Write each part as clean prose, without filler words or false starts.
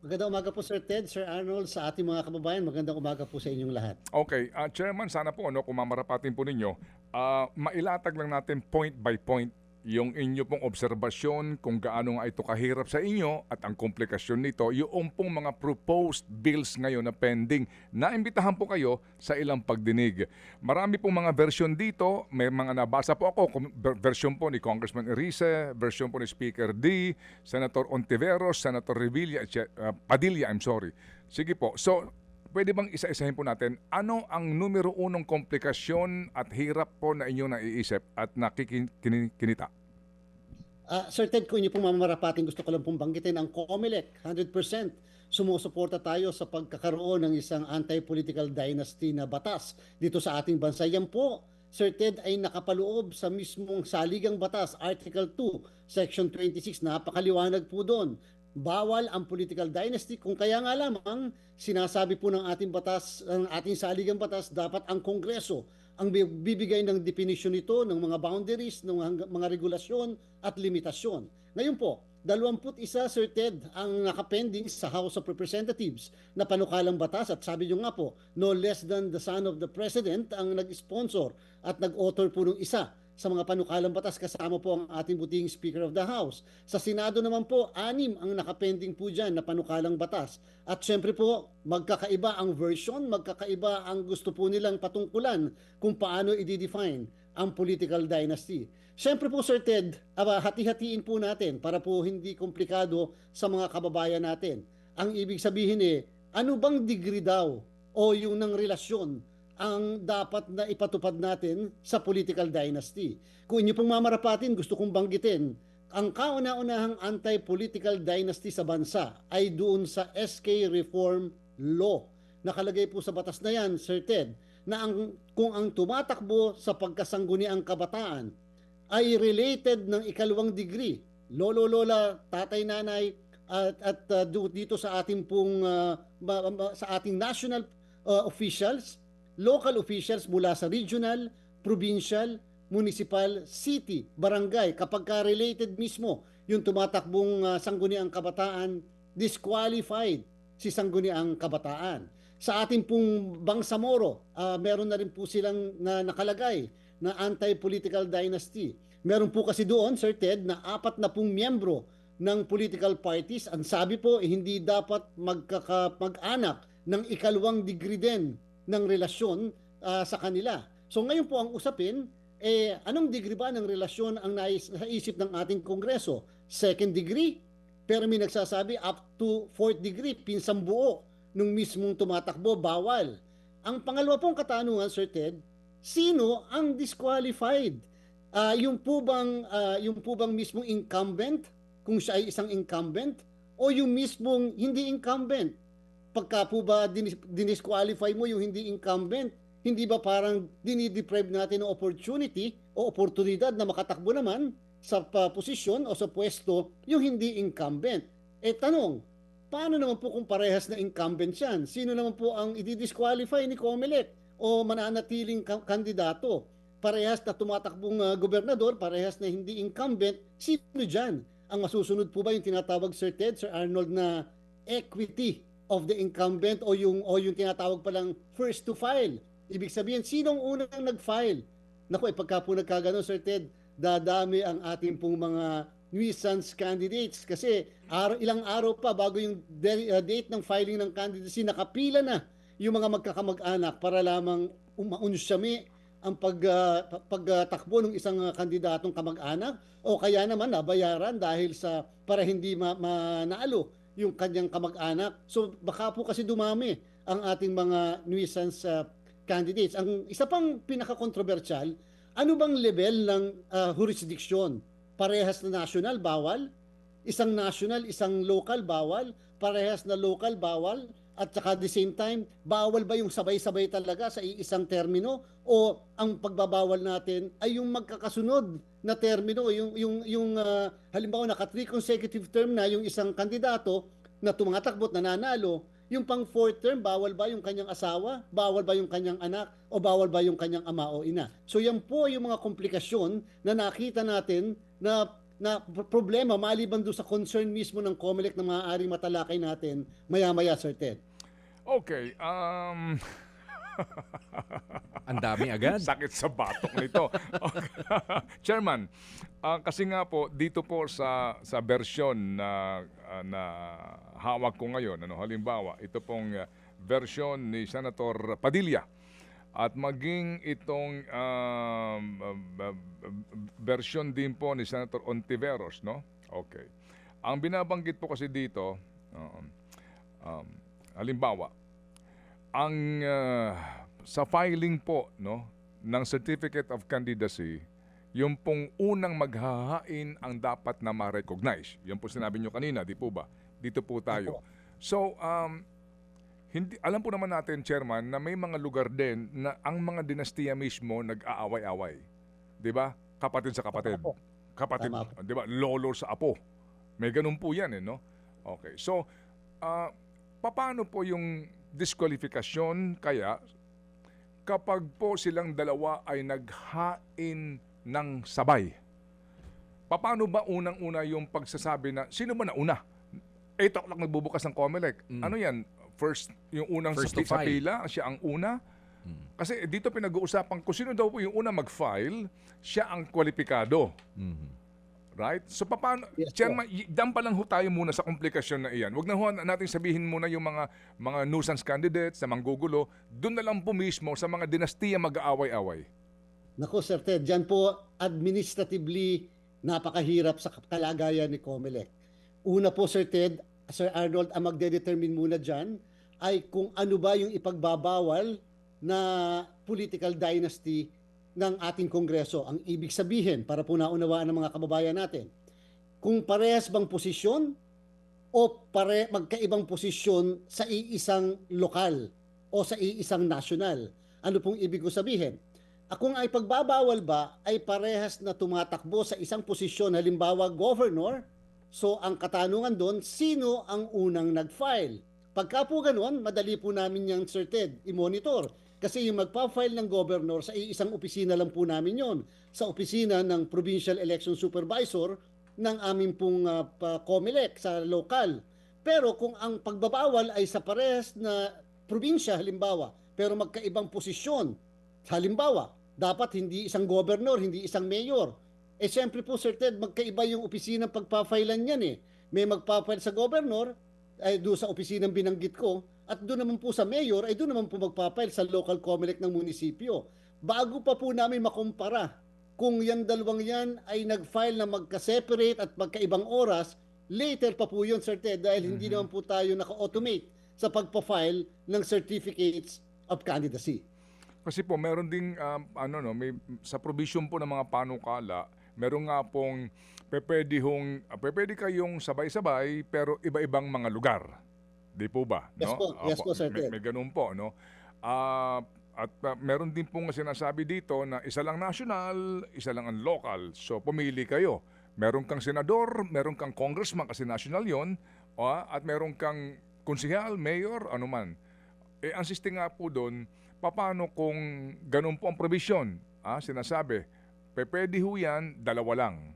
Magandang umaga po Sir Ted, Sir Arnold, sa ating mga kababayan. Magandang umaga po sa inyong lahat. Okay, Chairman, sana po kung mamarapatin po ninyo, mailatag lang natin point by point yung inyo pong obserbasyon kung gaano nga ito kahirap sa inyo at ang komplikasyon nito, yung pong mga proposed bills ngayon na pending. Naimbitahan po kayo sa ilang pagdinig. Marami pong mga version dito, may mga nabasa po ako, version po ni Congressman Erice, version po ni Speaker D, Senator Ontiveros, Senator Revilla, Padilla, I'm sorry. Sige po, so pwede bang isa-isahin po natin ano ang numero unong komplikasyon at hirap po na inyong naiisip at nakikinita? Sir Ted, kung inyo pong mamarapating, gusto ko lang pong banggitin ang COMELEC, 100% sumusuporta tayo sa pagkakaroon ng isang anti-political dynasty na batas dito sa ating bansa. Yan po, Sir Ted, ay nakapaloob sa mismong saligang batas, Article 2, Section 26, napakaliwanag po doon. Bawal ang political dynasty, kung kaya nga lamang sinasabi po ng ating batas, ang ating saligang batas, dapat ang Kongreso ang bibigay ng definition nito, ng mga boundaries, ng mga regulasyon at limitasyon. Ngayon po, 21 Sir Ted ang nakapending sa House of Representatives na panukalang batas, at sabi nyo nga po, no less than the son of the President ang nag-sponsor at nag-author po ng isa sa mga panukalang batas, kasama po ang ating buting Speaker of the House. Sa Senado naman po, 6 ang nakapending po dyan na panukalang batas. At syempre po, magkakaiba ang version, magkakaiba ang gusto po nilang patungkulan kung paano i-define ang political dynasty. Syempre po Sir Ted, hati-hatiin po natin para po hindi komplikado sa mga kababayan natin. Ang ibig sabihin ano bang degree daw o yung ng relasyon ang dapat na ipatupad natin sa political dynasty. Kung inyo pong mamarapatin, gusto kong banggitin, ang kauna-unahang anti-political dynasty sa bansa ay doon sa SK Reform Law. Nakalagay po sa batas na yan, Sir Ted, na kung ang tumatakbo sa pagkasangguniang kabataan ay related ng ikalawang degree, lolo, lola, tatay, nanay, dito sa ating pong sa ating national officials, local officials mula sa regional, provincial, municipal, city, barangay, kapag ka-related mismo yung tumatakbong sangguniang kabataan, disqualified si sangguniang kabataan. Sa ating pong Bangsamoro, meron na rin po silang nakalagay na anti-political dynasty. Meron po kasi doon, Sir Ted, na 40 miyembro ng political parties. Ang sabi po, hindi dapat mag-anak ng ikalawang degree din ng relasyon sa kanila. So ngayon po ang usapin, anong degree ba ng relasyon ang naisip ng ating Kongreso? Second degree? Pero may nagsasabi up to fourth degree, pinsang buo nung mismong tumatakbo, bawal. Ang pangalawa pong katanungan, Sir Ted, sino ang disqualified? Yung po bang mismong incumbent, kung siya ay isang incumbent, o yung mismong hindi incumbent? Pagka po ba dinisqualify mo yung hindi incumbent, hindi ba parang dinideprive natin ng opportunity o oportunidad na makatakbo naman sa posisyon o sa pwesto yung hindi incumbent? Tanong, paano naman po kung parehas na incumbent yan? Sino naman po ang i-disqualify ni COMELEC o mananatiling kandidato? Parehas na tumatakbong gobernador, parehas na hindi incumbent, sino dyan? Ang masusunod po ba yung tinatawag, Sir Ted, Sir Arnold, na equity of the incumbent o yung tinatawag palang first to file? Ibig sabihin, sinong unang nag-file? Naku, pagka po nagkagano, Sir Ted, dadami ang ating pong mga nuisance candidates kasi ilang araw pa bago yung date ng filing ng candidacy, nakapila na yung mga magkakamag-anak para lamang umaunsyami ang pagtakbo ng isang kandidatong kamag-anak, o kaya naman nabayaran dahil para hindi manalo yung kanyang kamag-anak. So baka po kasi dumami ang ating mga nuisance candidates. Ang isa pang pinaka-controversial, ano bang level ng jurisdiction? Parehas na national, bawal? Isang national, isang local, bawal? Parehas na local, bawal? At saka at the same time, bawal ba yung sabay-sabay talaga sa isang termino, o ang pagbabawal natin ay yung magkakasunod na termino, yung halimbawa naka 3 consecutive term na yung isang kandidato na tumatakbo at nananalo, yung pang fourth term, bawal ba yung kanyang asawa, bawal ba yung kanyang anak, o bawal ba yung kanyang ama o ina? So yan po yung mga komplikasyon na nakita natin na na problema maliban doon sa concern mismo ng COMELEC na maaaring matalakay natin maya-maya, Sir Ted? Okay, Ang dami agad. sakit sa batok nito. Okay. Chairman, kasi nga po dito po sa version na hawak ko ngayon, halimbawa, ito pong version ni Senator Padilla at maging itong version din po ni Senator Ontiveros, no? Okay. Ang binabanggit po kasi dito, halimbawa, ang sa filing po, no, ng Certificate of Candidacy, yung pong unang maghahain ang dapat na ma-recognize. Yan po sinabi nyo kanina, di po ba? Dito po tayo. So, hindi, alam po naman natin, Chairman, na may mga lugar din na ang mga dinastiya mismo nag-aaway-away. Di ba? Kapatid sa kapatid. Kapatid, Tama po. di ba? Lolo sa apo. May ganun po yan, no? Okay. So, paano po yung diskwalifikasyon kaya kapag po silang dalawa ay naghain ng sabay? Paano ba unang-una yung pagsasabi na sino ba nauna? 8 o'clock nagbubukas ng COMELEC. Ano yan? First, yung unang First sa, to sa file. pila, siya ang una. Kasi dito pinag-uusapan kung sino daw po yung una mag-file, siya ang kwalipikado. Right? So paano, Yes, Chairman, dyan pa lang ho tayo muna sa komplikasyon na iyan. Huwag na ho natin sabihin muna yung mga nuisance candidates na manggugulo, doon na lang po mismo sa mga dinastiya mag-aaway-away. Naku, Sir Ted, dyan po administratively napakahirap sa kalagayan ni COMELEC. Una po, Sir Ted, Sir Arnold, ang magde-determine muna dyan ay kung ano ba yung ipagbabawal na political dynasty ng ating Kongreso. Ang ibig sabihin, para po naunawaan ng mga kababayan natin, kung parehas bang posisyon o magkaibang posisyon sa iisang lokal o sa iisang national. Ano pong ibig ko sabihin? Kung ay pagbabawal ba ay parehas na tumatakbo sa isang posisyon, halimbawa governor, so ang katanungan doon, sino ang unang nag-file? Pagka po ganun, madali po namin yung Sir Ted i-monitor. Kasi yung magpa-file ng governor sa isang opisina lang po namin yon, sa opisina ng Provincial Election Supervisor ng aming pong COMELEC sa local. Pero kung ang pagbabawal ay sa parehas na probinsya, halimbawa, pero magkaibang posisyon, halimbawa, dapat hindi isang governor, hindi isang mayor. Eh siyempre po, Sir Ted, magkaiba yung opisina pagpa-filean yan eh. May magpa-file sa governor, ay doon sa opisinang binanggit ko, at doon naman po sa mayor, ay doon naman po magpa-file sa local COMELEC ng munisipyo. Bago pa po namin makumpara kung yan dalawang yan ay nag-file na magka-separate at magkaibang oras, later pa po yun, Sir Ted, dahil hindi naman po tayo naka-automate sa pagpa-file ng certificates of candidacy. Kasi po meron ding may sa provision po ng mga panukala, meron nga pong pwede kayong sabay-sabay pero iba-ibang mga lugar. Di po ba? Yes No? po, yes po, Sir Ted. May ganun po, no? Meron din pong sinasabi dito na isa lang national, isa lang ang local. So pumili kayo. Meron kang senador, meron kang congressman kasi national yon, at meron kang konsehal, mayor, anuman. Ang siste nga po doon, paano kung ganun po ang provision? Sinasabi, pwede ho yan, dalawa lang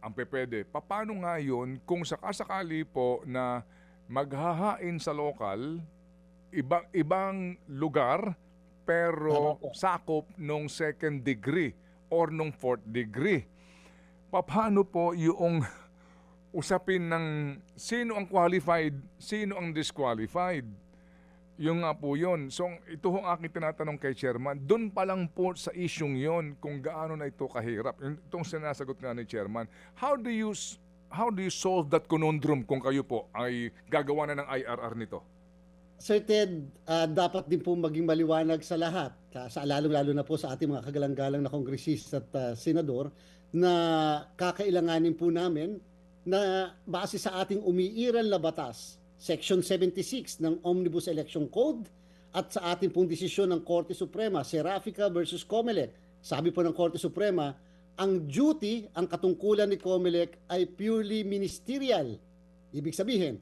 ang pwede. Paano nga yun kung sakasakali po na maghahain sa local, ibang lugar, pero sakop nung second degree or nung fourth degree? Paano po yung usapin ng sino ang qualified, sino ang disqualified? Yung nga po yun. So ito ang aking tinatanong kay Chairman. Doon pa lang po sa isyong yon kung gaano na ito kahirap. Itong sinasagot nga ni Chairman. How do you solve that conundrum kung kayo po ay gagawa na ng IRR nito? Sir Ted, dapat din po maging maliwanag sa lahat, sa lalong-lalo na po sa ating mga kagalang-galang na kongresista at senador, na kakailanganin po namin na base sa ating umiiral na batas, Section 76 ng Omnibus Election Code, at sa ating pong desisyon ng Korte Suprema, Serafica versus COMELEC. Sabi po ng Korte Suprema, ang duty, ang katungkulan ni COMELEC ay purely ministerial. Ibig sabihin,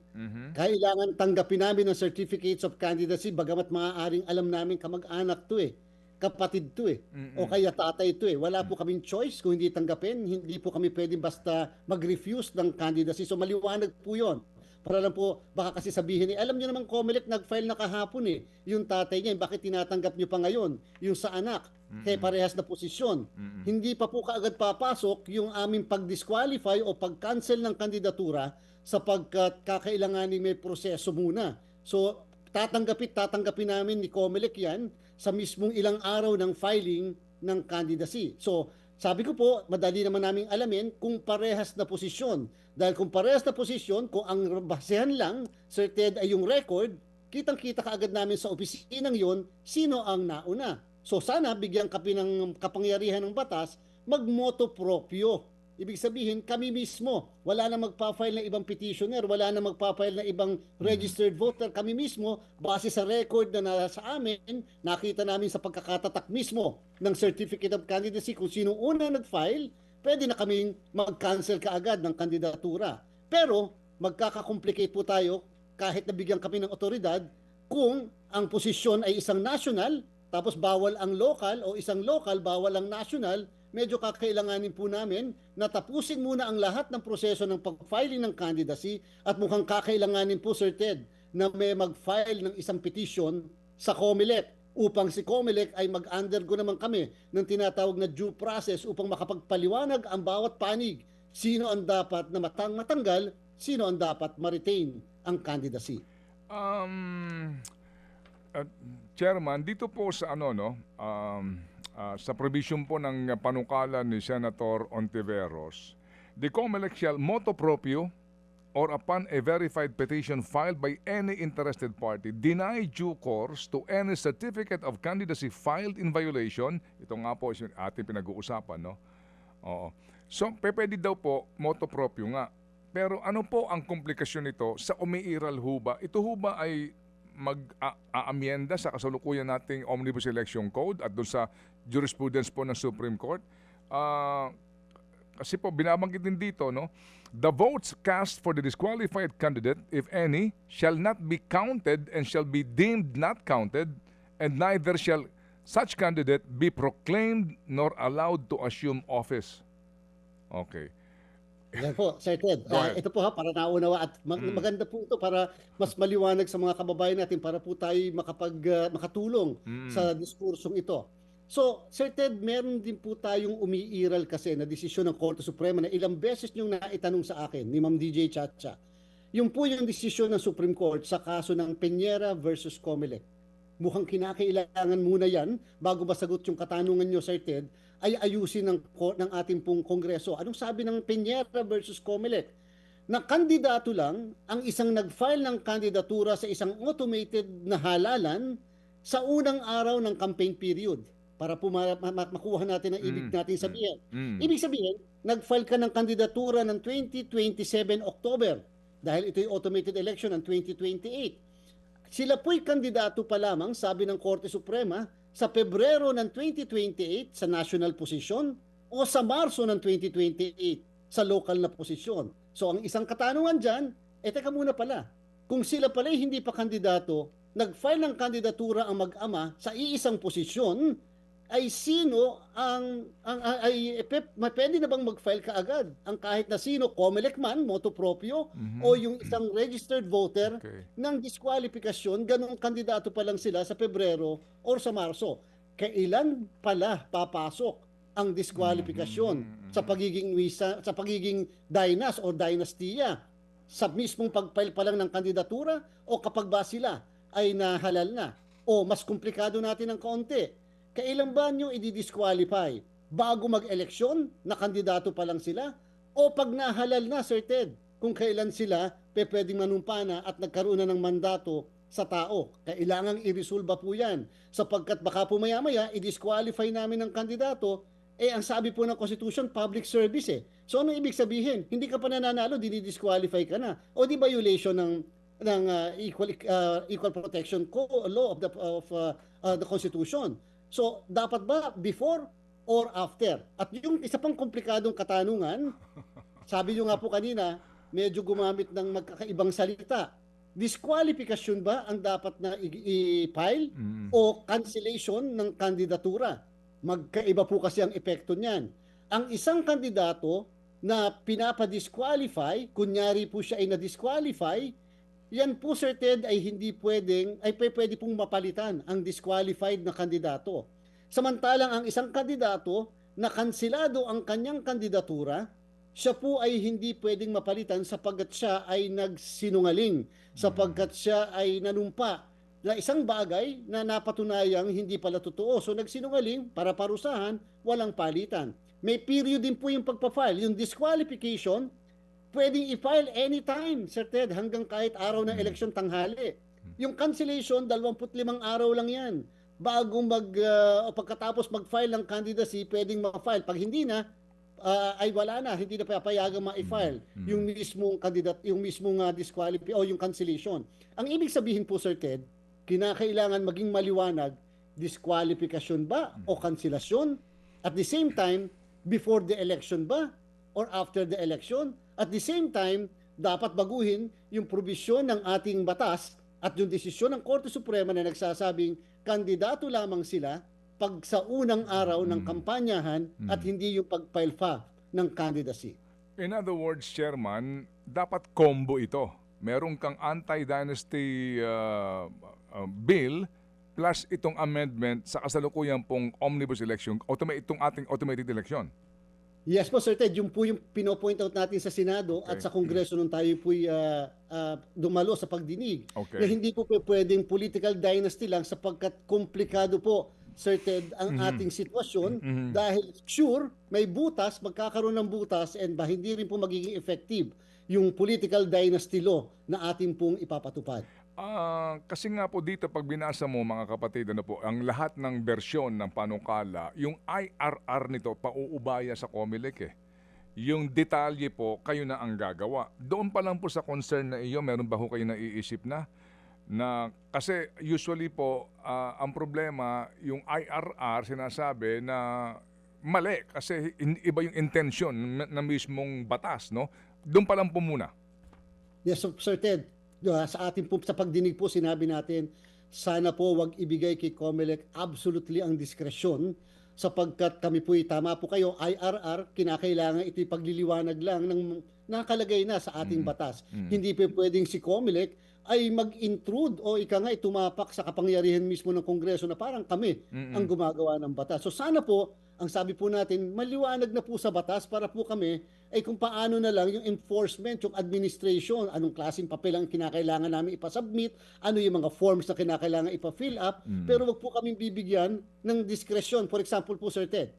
kailangan tanggapin namin ang certificates of candidacy bagamat maaaring alam namin kamag-anak to eh. kapatid to eh. O kaya tatay to eh. Wala po kaming choice kung hindi tanggapin. Hindi po kami pwedeng basta mag-refuse ng candidacy. So maliwanag po yun. Para lang po, baka kasi sabihin alam niyo naman Comelec nag-file na kahapon eh. Yung tatay niya, bakit tinatanggap niyo pa ngayon? Yung sa anak, kaya parehas na posisyon. Hindi pa po kaagad papasok yung aming pag-disqualify o pag-cancel ng kandidatura sapagkat kakailanganin may proseso muna. So, tatanggapin namin ni Comelec yan sa mismong ilang araw ng filing ng candidacy. So, sabi ko po, madali naman namin alamin kung parehas na posisyon. Dahil kung parehas na posisyon, kung ang basehan lang, Sir Ted, ay yung record, kitang-kita kaagad namin sa opisinang yon sino ang nauna. So sana bigyan kapi ng kapangyarihan ng batas, magmoto proprio. Ibig sabihin, kami mismo, wala na magpa-file ng ibang petitioner, wala na magpa-file ng ibang registered voter. Kami mismo, base sa record na nasa amin, nakita namin sa pagkakatatak mismo ng Certificate of Candidacy kung sino una nag-file, pwede na kaming mag-cancel kaagad ng kandidatura. Pero, magkaka-complicate po tayo kahit nabigyan kami ng otoridad kung ang posisyon ay isang national, tapos bawal ang local o isang local, bawal ang national, medyo kakailanganin po namin na tapusin muna ang lahat ng proseso ng pag-filing ng candidacy at mukhang kakailanganin po, Sir Ted, na may mag-file ng isang petition sa Comelec upang si Comelec ay mag-undergo naman kami ng tinatawag na due process upang makapagpaliwanag ang bawat panig. Sino ang dapat na matanggal, sino ang dapat ma-retain ang candidacy. Chairman, dito po sa sa provision po ng panukala ni Senator Ontiveros, the Comelec shall motu proprio or upon a verified petition filed by any interested party, deny due course to any certificate of candidacy filed in violation. Ito nga po yung ating pinag-uusapan, no? Oo. So, pwede daw po motu proprio nga. Pero ano po ang komplikasyon nito sa umiiral ho ba? Ito ho ba ay mag-aamyenda sa kasalukuyan nating Omnibus Election Code at doon sa jurisprudence po ng Supreme Court? Kasi po binabanggit din dito, no? The votes cast for the disqualified candidate, if any, shall not be counted and shall be deemed not counted, and neither shall such candidate be proclaimed nor allowed to assume office. Okay. Yan po, Sir Ted. Go ahead. Ito po ha, para naunawa at maganda po ito para mas maliwanag sa mga kababayan natin para po tayo makatulong sa diskursong ito. So, Sir Ted, meron din po tayong umiiral kasi na desisyon ng Korte Suprema na ilang beses niyong naitanong sa akin ni Ma'am DJ Chacha. Yung po yung desisyon ng Supreme Court sa kaso ng Peñera versus Comelec. Mukhang kinakailangan muna yan bago masagot yung katanungan niyo, Sir Ted, ay ayusin ng ating pong Kongreso. Anong sabi ng Peñera versus Comelec? Na kandidato lang ang isang nag-file ng kandidatura sa isang automated na halalan sa unang araw ng campaign period para po makuha natin ang ibig natin sabihin. Ibig sabihin, nag-file ka ng kandidatura ng 2027 October dahil ito yung automated election ng 2028. Sila po'y kandidato pa lamang, sabi ng Korte Suprema, sa Pebrero ng 2028 sa national position o sa Marso ng 2028 sa local na posisyon. So ang isang katanungan dyan, teka muna pala, kung sila pala hindi pa kandidato, nag-file ng kandidatura ang mag-ama sa iisang posisyon, ay sino pwede na bang mag-file kaagad? Ang kahit na sino, Comelec man, motu proprio, o yung isang registered voter ng diskwalifikasyon, ganung kandidato pa lang sila sa Pebrero or sa Marso. Kailan pala papasok ang diskwalifikasyon sa pagiging dynas o dynastiya? Sa mismong pag-file pa lang ng kandidatura o kapag ba sila ay nahalal na? O mas komplikado natin ng kaunti, kailan ba nyo i-disqualify? Bago mag-eleksyon, na kandidato pa lang sila? O pag nahalal na, Sir Ted, kung kailan sila pwedeng manumpana at nagkaroon na ng mandato sa tao? Kailangang i-resolve po yan. Sapagkat baka po maya-maya, i-disqualify namin ng kandidato, ang sabi po ng Constitution, public service eh. So ano ibig sabihin? Hindi ka pa nananalo, dinidisqualify ka na. O di violation ng equal protection law of the Constitution. So, dapat ba before or after? At yung isa pang komplikadong katanungan, sabi nyo nga po kanina, medyo gumamit ng magkakaibang salita. disqualification ba ang dapat na i-file o cancellation ng kandidatura? Magkaiba po kasi ang epekto niyan. Ang isang kandidato na pinapa-disqualify, kunyari po siya ay na-disqualify, yan po, Sir Ted, ay hindi pwede pong mapalitan ang disqualified na kandidato. Samantalang ang isang kandidato na kansilado ang kanyang kandidatura, siya po ay hindi pwedeng mapalitan sapagkat siya ay nagsinungaling, sapagkat siya ay nanumpa na isang bagay na napatunayang hindi pala totoo. So nagsinungaling para parusahan, walang palitan. May period din po yung pagpa-file. Yung disqualification, pwedeng i-file anytime, Sir Ted, hanggang kahit araw ng eleksyon tanghali. Yung cancellation, 25 araw lang yan. Bago o pagkatapos mag-file ng candidacy, pwedeng ma-file. Pag hindi na, ay wala na, hindi na papayagang ma-file yung mismong kandidat, yung mismong disqualify o yung cancellation. Ang ibig sabihin po, Sir Ted, kinakailangan maging maliwanag, disqualification ba o kanselasyon? At the same time, before the election ba or after the election? At the same time, dapat baguhin yung probisyon ng ating batas at yung desisyon ng Korte Suprema na nagsasabing kandidato lamang sila pag sa unang araw ng kampanyahan at hindi yung pag-file pa ng candidacy. In other words, Chairman, dapat combo ito. Meron kang anti-dynasty bill plus itong amendment sa kasalukuyan pong omnibus election, itong ating automated election. Yes po, Sir Ted. Yung po yung pino-point out natin sa Senado at sa Kongreso nung tayo po'y dumalo sa pagdinig. Okay. Na hindi po pwedeng political dynasty lang sapagkat komplikado po, Sir Ted, ang ating sitwasyon dahil sure, may butas, magkakaroon ng butas and hindi rin po magiging effective yung political dynasty law na ating pong ipapatupad. Kasi nga po dito pag binasa mo mga kapatid, ang lahat ng bersyon ng panukala, yung IRR nito pauubaya sa COMELEC eh. Yung detalye po, kayo na ang gagawa. Doon pa lang po sa concern na iyo, meron ba ho kayo naiisip na kasi usually po, ang problema, yung IRR sinasabi na mali kasi iba yung intention na mismong batas, no? Doon pa lang po muna. Yes, Sir Ted. Sa atin po sa pagdinig po sinabi natin sana po wag ibigay kay COMELEC absolutely ang diskresyon sapagkat kami po tama po kayo IRR kinakailangan ito pagliliwanag lang ng nakalagay na sa ating batas. Hindi po pwedeng si COMELEC ay mag-intrude o ika nga tumapak sa kapangyarihan mismo ng Kongreso na parang kami ang gumagawa ng batas. So sana po ang sabi po natin, maliwanag na po sa batas para po kami ay kung paano na lang yung enforcement, yung administration, anong klaseng papel ang kinakailangan namin ipasubmit, ano yung mga forms na kinakailangan ipa-fill up, pero wag po kami bibigyan ng diskresyon. For example po, Sir Ted,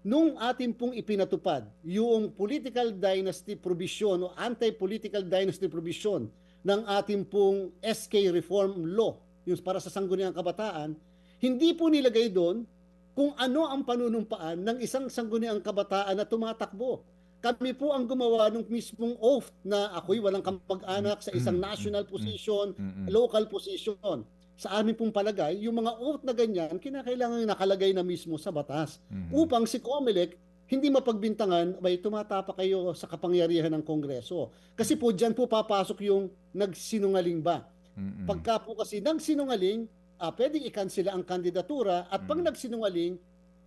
nung atin pong ipinatupad yung political dynasty provision o anti-political dynasty provision ng ating pong SK Reform Law, yung para sa sangguniang kabataan, hindi po nilagay doon kung ano ang panunumpaan ng isang sangguniang kabataan na tumatakbo. Kami po ang gumawa ng mismong oath na ako'y walang kamag-anak sa isang national position, local position. Sa amin pong palagay, yung mga oath na ganyan, kinakailangan nakalagay na mismo sa batas. Upang si COMELEC hindi mapagbintangan, may tumatapa kayo sa kapangyarihan ng Kongreso. Kasi po dyan po papasok yung nagsinungaling ba. Pagka po kasi nagsinungaling, pwedeng i-cancel ang kandidatura at pag nagsinungaling,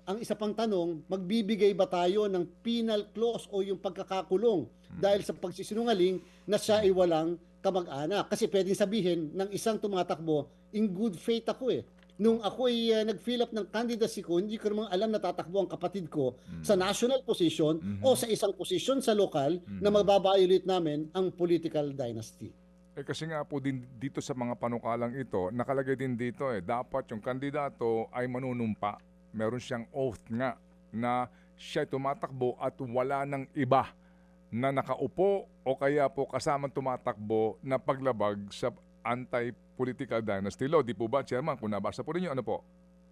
ang isa pang tanong, magbibigay ba tayo ng penal clause o yung pagkakakulong dahil sa pagsisinungaling na siya ay walang kamag-anak? Kasi pwedeng sabihin ng isang tumatakbo, in good faith ako eh. Nung ako ay nag-fill up ng candidacy ko, hindi ko naman alam na tatakbo ang kapatid ko sa national position o sa isang position sa lokal na mababiolate namin ang political dynasty. Kasi nga po din dito sa mga panukalang ito, nakalagay din dito dapat yung kandidato ay manunumpa. Meron siyang oath nga na siya tumatakbo at wala ng iba na nakaupo o kaya po kasamang tumatakbo na paglabag sa anti-political dynasty law. Di po ba, Chairman? Kung nabasa po ninyo, ano po?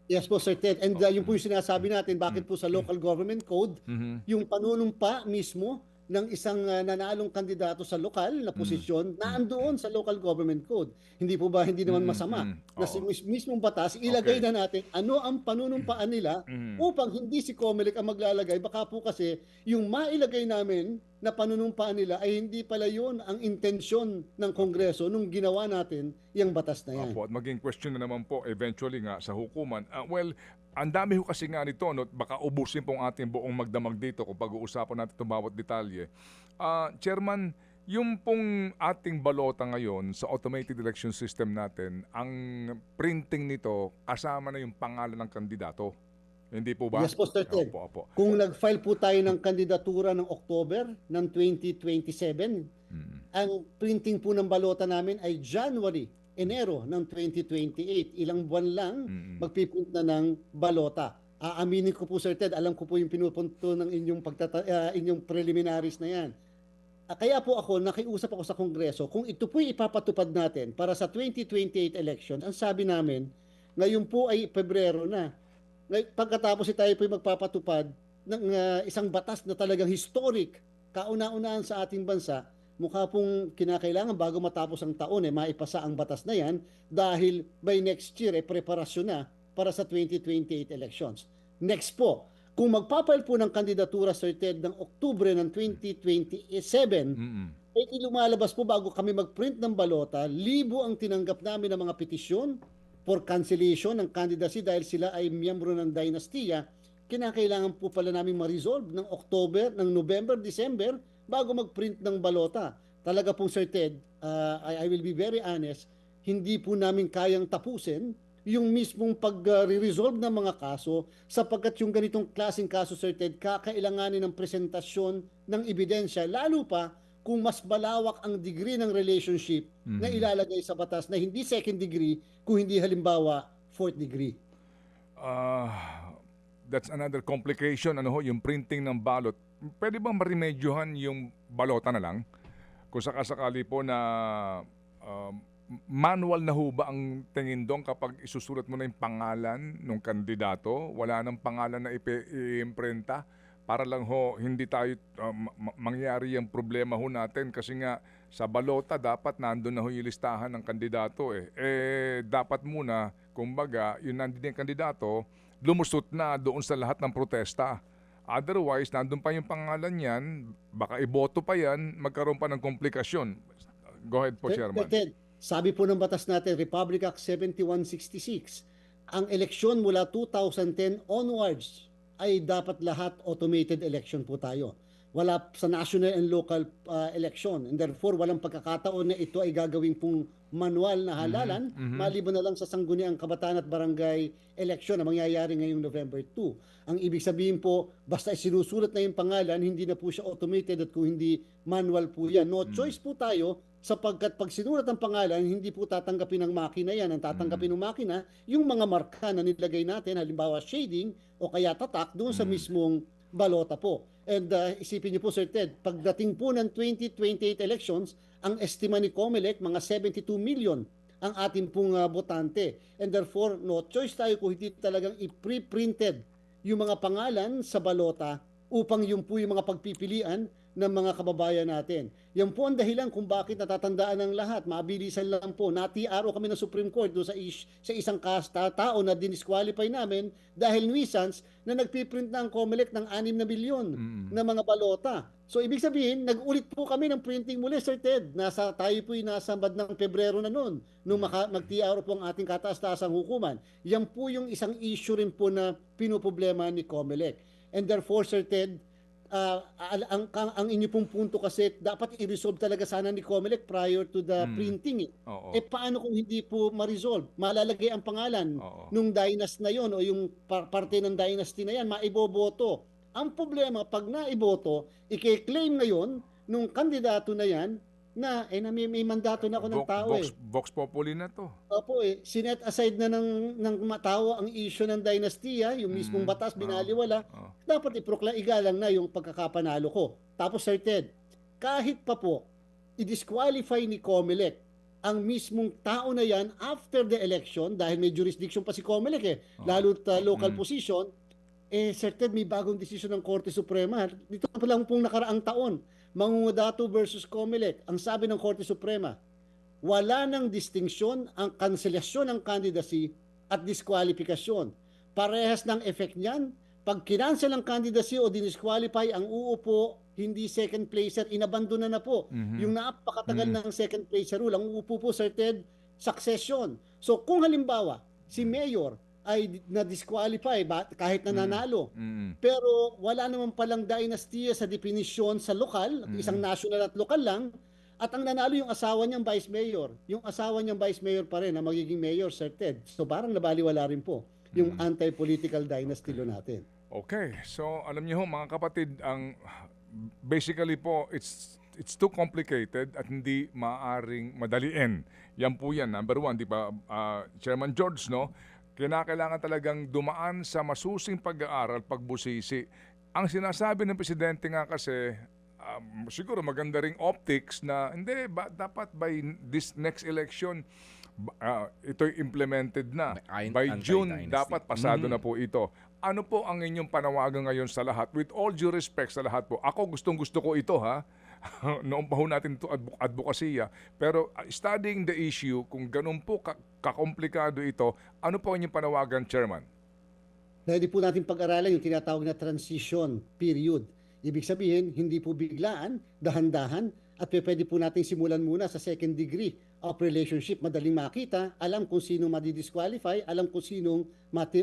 Yes po, Sir Ted. And yun po yung sinasabi natin, bakit po sa local government code, yung panunumpa mismo ng isang nanalong kandidato sa lokal na posisyon na andoon sa local government code. Hindi po ba, hindi naman masama na si mismong batas, ilagay na natin ano ang panunumpaan nila upang hindi si COMELEC ang maglalagay. Baka po kasi yung mailagay namin na panunumpaan nila ay hindi pala yun ang intensyon ng Kongreso nung ginawa natin yung batas na yan. Opo, at maging question na naman po eventually nga sa hukuman. Well, ang dami ho kasi nga nito, no, baka ubusin pong ating buong magdamag dito kung pag-uusapan natin itong bawat detalye. Chairman, yung pong ating balota ngayon sa automated election system natin, ang printing nito kasama na yung pangalan ng kandidato. Hindi po ba? Yes po, Sir Ted. Opo, opo. Kung nag-file po tayo ng kandidatura ng October ng 2027, ang printing po ng balota namin ay Enero ng 2028. Ilang buwan lang magpiprint na ng balota. Aaminin ko po, Sir Ted, alam ko po yung pinupunto ng inyong preliminaries na yan. Kaya po ako, nakiusap ako sa Kongreso, kung ito po ipapatupad natin para sa 2028 election, ang sabi namin, ngayon po ay Pebrero na. Pagkatapos tayo po magpapatupad ng isang batas na talagang historic, kauna-unaan sa ating bansa, mukha pong kinakailangan bago matapos ang taon maipasa ang batas na yan dahil by next year preparasyon na para sa 2028 elections. Next po, kung magpapile po ng kandidatura, Sir Ted, ng Oktubre ng 2027, lumalabas po bago kami mag-print ng balota, libo ang tinanggap namin ng mga petisyon for cancellation ng candidacy dahil sila ay miyembro ng dinastiya. Kinakailangan po pala namin ma-resolve ng November, December bago mag-print ng balota. Talaga pong, Sir Ted, I will be very honest, hindi po namin kayang tapusin yung mismong pag-resolve ng mga kaso sapagkat yung ganitong klaseng kaso, Sir Ted, kakailanganin ng presentasyon ng ebidensya, lalo pa kung mas malawak ang degree ng relationship na ilalagay sa batas na hindi second degree, kung hindi halimbawa fourth degree. That's another complication, yung printing ng balot. Pwede bang maremedyohan yung balota na lang? Kung sakasakali po na manual na ho ba ang tingin doon kapag isusulat mo na yung pangalan ng kandidato? Wala nang pangalan na i-imprenta? Para lang ho, hindi tayo mangyari yung problema ho natin kasi nga sa balota dapat nandun na ho yung listahan ng kandidato dapat muna, kumbaga, yung nandun yung kandidato, lumusot na doon sa lahat ng protesta. Otherwise, nandun pa yung pangalan yan, baka iboto pa yan, magkaroon pa ng komplikasyon. Go ahead po, Chairman. Ted, sabi po ng batas natin, Republic Act 7166, ang eleksyon mula 2010 onwards ay dapat lahat automated election po tayo. Wala sa national and local election. And therefore, walang pagkakataon na ito ay gagawin pong manual na halalan, maliban na lang sa sangguniang kabataan at barangay election na mangyayari ngayong November 2. Ang ibig sabihin po, basta sinusulat na yung pangalan, hindi na po siya automated at kung hindi manual po yan. No choice po tayo sapagkat pag sinulat ang pangalan, hindi po tatanggapin ng makina yan. Ang tatanggapin ng makina, yung mga marka na nilagay natin, halimbawa shading o kaya tatak, doon sa mismong balota po. And isipin niyo po, Sir Ted, pagdating po ng 2028 elections, ang estima ni COMELEC, mga 72 million ang ating pong botante. And therefore, no choice tayo kung hindi talagang i-pre-printed yung mga pangalan sa balota upang yung po yung mga pagpipilian ng mga kababayan natin. Yan po ang dahilan kung bakit natatandaan ng lahat. Mabilisan lang po. Nati-aro kami ng Supreme Court doon sa isang tao na dinisqualify namin dahil nuisance na nagpiprint na ang COMELEC ng 6 na bilyon na mga balota. So ibig sabihin, nag-ulit po kami ng printing muli, Sir Ted. Tayo po yung nasa ng Pebrero na noon nung mag-TRO po ang ating kataas-taasang hukuman. Yan po yung isang issue rin po na pinoproblema ni COMELEC. And therefore, Sir Ted, ang inyo pong punto kasi dapat i-resolve talaga sana ni COMELEC prior to the printing. Paano kung hindi po ma-resolve? Malalagay ang pangalan nung dynasty na yon o yung parte ng dynasty na yan, maiboboto. Ang problema, pag naiboto, i-claim ngayon nung kandidato na yan na may mandato na ako ng tao Vox Populi na to. Opo sinet aside na ng tao ang issue ng dinastiya, yung mismong batas binaliwala, dapat igalang na yung pagkakapanalo ko. Tapos Sir Ted, kahit pa po i-disqualify ni COMELEC ang mismong tao na yan after the election, dahil may jurisdiction pa si COMELEC lalo't local position, Sir Ted, may bagong desisyon ng Korte Suprema. Dito pa lang pong nakaraang taon, Mangungudato versus COMELEC, ang sabi ng Korte Suprema, wala nang distinksyon ang kanselasyon ng candidacy at diskwalifikasyon. Parehas ng effect niyan Pag kinansel ang candidacy o dinisqualify, ang uupo, hindi second placer, inabandona na po. Yung napakatagal ng second placer rule, ang uupo po, Sir Ted, succession. So kung halimbawa, si Mayor ay na-disqualify kahit nananalo, pero wala naman palang dynasty sa definisyon sa lokal, isang national at lokal lang, at ang nanalo yung asawa niyang vice mayor. Yung asawa niyang vice mayor pa rin na magiging mayor, Sir Ted. So parang nabaliwala rin po yung anti-political dynasty law natin. Okay, so alam niyo ho mga kapatid, ang basically po it's too complicated at hindi maaring madaliin. Yan po yan. Number one, di ba, Chairman George, no? Kinakailangan talagang dumaan sa masusing pag-aaral, pagbusisi. Ang sinasabi ng presidente nga kasi, siguro maganda ring optics na hindi, dapat by this next election, ito'y implemented na. By June, Anti-dynasty. dapat pasado na po ito. Ano po ang inyong panawagan ngayon sa lahat? With all due respect sa lahat po. Ako gustong-gusto ko ito, ha? Noong pa ho natin ito advokasya. Pero studying the issue, kung ganun po kakomplikado ito, ano po ang inyong panawagan, Chairman? Pwede po natin pag-aralan yung tinatawag na transition period. Ibig sabihin, hindi po biglaan, dahan-dahan, at pwede po natin simulan muna sa second degree of relationship. Madaling makita, alam kung sino madi-disqualify, alam kung sinong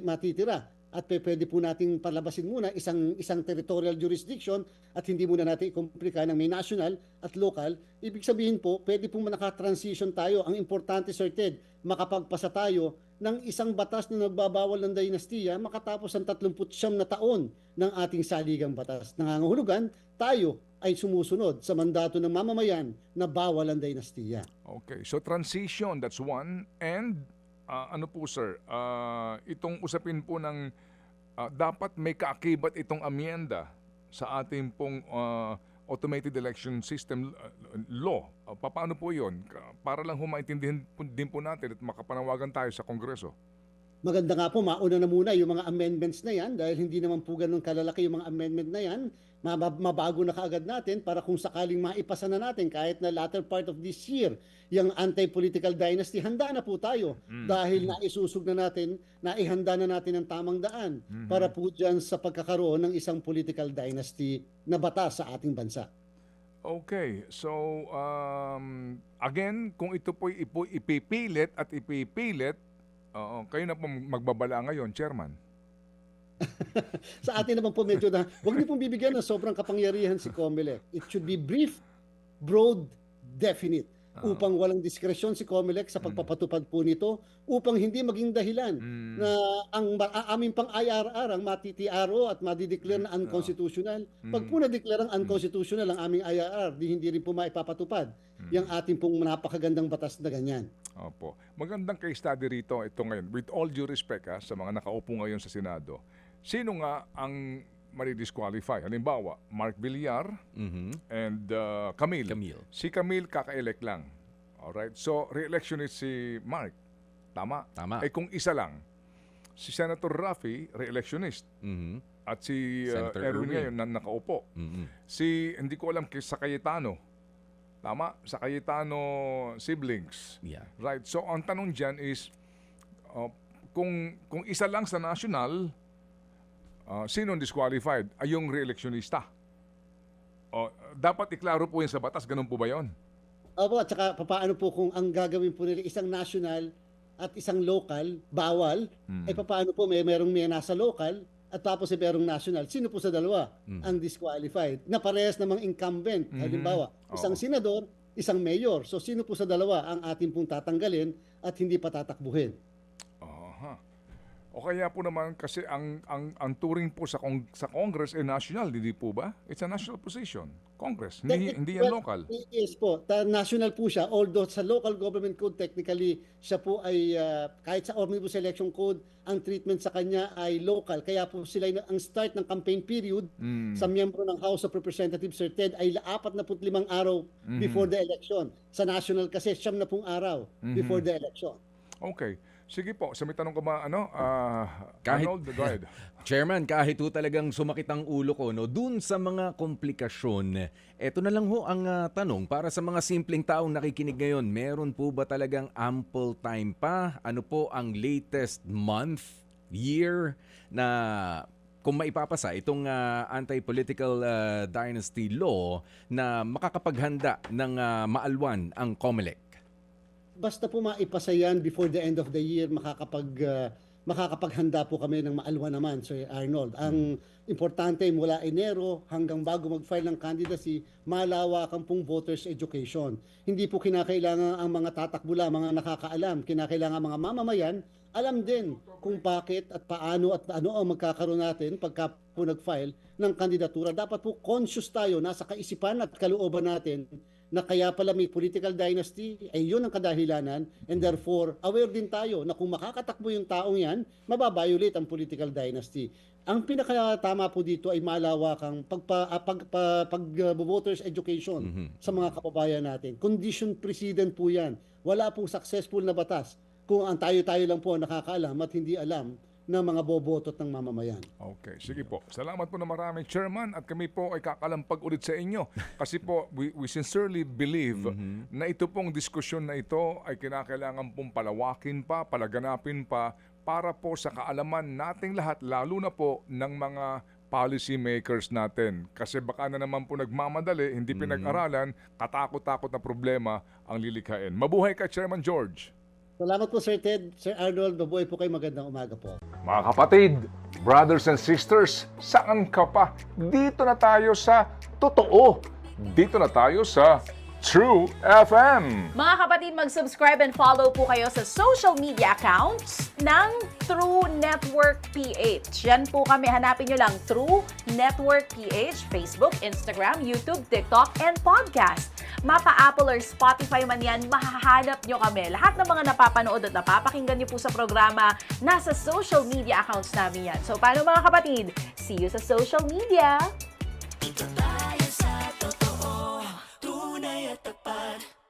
matitira. At pwede po nating palabasin muna isang territorial jurisdiction at hindi muna natin ikomplika ng may national at local. Ibig sabihin po, pwede po naka-transition tayo. Ang importante, Sir Ted, makapagpasa tayo ng isang batas na nagbabawal ng dinastiya makatapos ang 39 na taon ng ating saligang batas. Nangangahulugan, tayo ay sumusunod sa mandato ng mamamayan na bawal ang dinastiya. Okay, so transition, that's one. And ano po sir, itong usapin po ng dapat may kaakibat itong amyenda sa ating pong automated election system law. Paano po yun? Para lang humaintindihan din po natin at makapanawagan tayo sa Kongreso. Maganda nga po, mauna na muna yung mga amendments na yan dahil hindi naman po ganun kalalaki yung mga amendment na yan. Mabago na kaagad natin para kung sakaling maipasa na natin kahit na latter part of this year, yung anti-political dynasty, handa na po tayo dahil naisusog na natin, naihanda na natin ang tamang daan para po dyan sa pagkakaroon ng isang political dynasty na batas sa ating bansa. Okay, so again, kung ito po ipipilit at ipipilit, kayo na po magbabala ngayon, Chairman. Sa atin naman po medyo na, huwag niyo pong bibigyan ng sobrang kapangyarihan si COMELEC. It should be brief, broad, definite. Upang walang diskresyon si COMELEC sa pagpapatupad po nito, upang hindi maging dahilan na ang aming pang IRR ang matitiaro at madideclare na unconstitutional. Pag po na-declare ang unconstitutional ang aming IRR, hindi rin po maipapatupad yung ating pong napakagandang batas na ganyan. Opo. Magandang case study rito ito ngayon. With all due respect sa mga nakaupo ngayon sa Senado, sino nga ang madi-disqualify? Halimbawa, Mark Villar and Camille. Si Camille kaka-elect lang. Alright? So, re-electionist si Mark. Tama? Tama. Eh kung isa lang, si Senator Raffy, re-electionist. At si Senator Erwin Erwin. ngayon na nakaupo. Si, hindi ko alam, sa Cayetano. Tama? Sa Cayetano siblings. Yeah. Right. So, ang tanong dyan is, kung isa lang sa national, sino disqualified? Ay yung re-electionista. Dapat iklaro po yun sa batas. Ganun po ba yun? Opo, at saka paano po kung ang gagawin po nila isang national at isang local, bawal, ay paano po merong may nasa local at tapos merong national. Sino po sa dalawa ang disqualified? Na parehas namang incumbent. Halimbawa, isang senador, isang mayor. So sino po sa dalawa ang ating pong tatanggalin at hindi pa tatakbuhin? Aha. O kaya po naman kasi ang turing po sa Congress ay national, hindi po ba? It's a national position. Congress, hindi yan local. Yes po, national po siya. Although sa local government code, technically, siya po ay, kahit sa Omnibus Election Code, ang treatment sa kanya ay local. Kaya po sila, ang start ng campaign period sa miyembro ng House of Representatives, Sir Ted, ay 45 araw before the election. Sa national kasi, 70 araw before the election. Okay. Sige po, sa may tanong ko ba, Kahit- Arnold, go ahead. Chairman, kahit ho talagang sumakit ang ulo ko, no, dun sa mga komplikasyon, eto na lang ho ang tanong para sa mga simpleng taong nakikinig ngayon, meron po ba talagang ample time pa? Ano po ang latest month, year na kung maipapasa itong anti-political dynasty law na makakapaghanda ng maalwan ang COMELEC? Basta po maipasa yan before the end of the year, makakapaghanda po kami ng maalwa naman, Sir Arnold. Ang importante mula Enero hanggang bago mag-file ng candidacy, malawakan pong voters education. Hindi po kinakailangan ang mga tatakbo lang, mga nakakaalam. Kinakailangan mga mamamayan, alam din kung bakit at paano at ano ang magkakaroon natin pagka po nag-file ng kandidatura. Dapat po conscious tayo, nasa kaisipan at kalooban natin na kaya pala may political dynasty, ay yun ang kadahilanan, and therefore, aware din tayo na kung makakatakbo yung taong yan, mababiolate ang political dynasty. Ang pinakatama po dito ay malawakang voters education sa mga kababayan natin. Condition precedent po yan. Wala pong successful na batas kung ang tayo-tayo lang po ang nakakaalam at hindi alam ng mga bobotot ng mamamayan. Okay, sige po. Salamat po na maraming, Chairman, at kami po ay kakalampag ulit sa inyo. Kasi po, we sincerely believe na ito pong diskusyon na ito ay kinakailangan pong palawakin pa, palaganapin pa, para po sa kaalaman nating lahat, lalo na po ng mga policy makers natin. Kasi baka na naman po nagmamadali, hindi pinag-aralan, katakot-takot na problema ang lilikhain. Mabuhay ka, Chairman George! Salamat po, Sir Ted. Sir Arnold, mabuhay po kayo. Magandang umaga po. Mga kapatid, brothers and sisters, saan ka pa? Dito na tayo sa totoo. Dito na tayo sa True FM. Mga kapatid, mag-subscribe and follow po kayo sa social media accounts ng True Network PH. Yan po kami, hanapin nyo lang True Network PH, Facebook, Instagram, YouTube, TikTok, and podcast. Mapa Apple or Spotify man yan, mahahanap nyo kami. Lahat ng mga napapanood at napapakinggan nyo po sa programa, nasa social media accounts namin yan. So paano mga kapatid? See you sa social media!